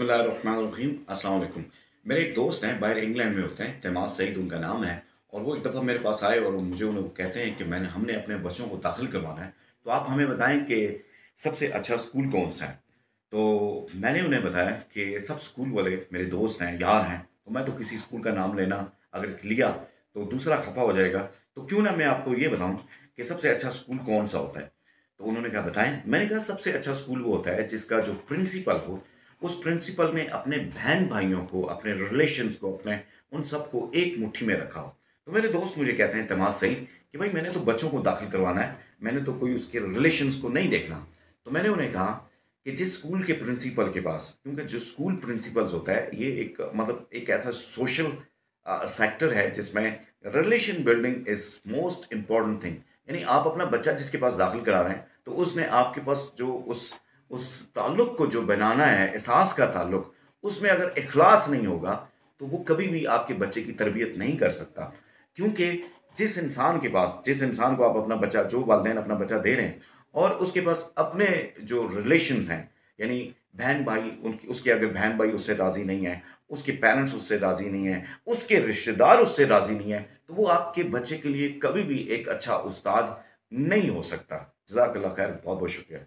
बिस्मिल्लाहिर्रहमानिर्रहीम अस्सलाम वालेकुम। मेरे एक दोस्त हैं, बाहर इंग्लैंड में होते हैं, तैमाद सईद उनका नाम है। और वो एक दफ़ा मेरे पास आए और मुझे उन्हें वो कहते हैं कि हमने अपने बच्चों को दाखिल करवाना है, तो आप हमें बताएं कि सबसे अच्छा स्कूल कौन सा है। तो मैंने उन्हें बताया कि सब स्कूल वाले मेरे दोस्त हैं, यार हैं, तो मैं तो किसी स्कूल का नाम लेना अगर लिया तो दूसरा खफा हो जाएगा, तो क्यों ना मैं आपको ये बताऊं कि सबसे अच्छा स्कूल कौन सा होता है। तो उन्होंने कहा बताएं। मैंने कहा सबसे अच्छा स्कूल वो होता है जिसका जो प्रिंसिपल हो, उस प्रिंसिपल ने अपने बहन भाइयों को, अपने रिलेशंस को, अपने उन सबको एक मुट्ठी में रखा हो। तो मेरे दोस्त मुझे कहते हैं तमाम सईद कि भाई मैंने तो बच्चों को दाखिल करवाना है, मैंने तो कोई उसके रिलेशंस को नहीं देखना। तो मैंने उन्हें कहा कि जिस स्कूल के प्रिंसिपल के पास, क्योंकि जो स्कूल प्रिंसिपल्स होता है ये एक मतलब एक ऐसा सोशल सेक्टर है जिसमें relation building is most important thing. यानी आप अपना बच्चा जिसके पास दाखिल करा रहे हैं, तो उसने आपके पास जो उस ताल्लुक को जो बनाना है, एहसास का ताल्लुक, उसमें अगर इखलास नहीं होगा तो वो कभी भी आपके बच्चे की तरबियत नहीं कर सकता। क्योंकि जिस इंसान को आप अपना बच्चा, जो वालिदैन अपना बच्चा दे रहे हैं, और उसके पास अपने जो रिलेशंस हैं, यानी बहन भाई, उनकी उसके अगर बहन भाई उससे राज़ी नहीं है, उसके पेरेंट्स उससे राज़ी नहीं है, उसके रिश्तेदार उससे राज़ी नहीं है, तो वो आपके बच्चे के लिए कभी भी एक अच्छा उस्ताद नहीं हो सकता। जज़ाकल्लाह खैर, बहुत बहुत शुक्रिया।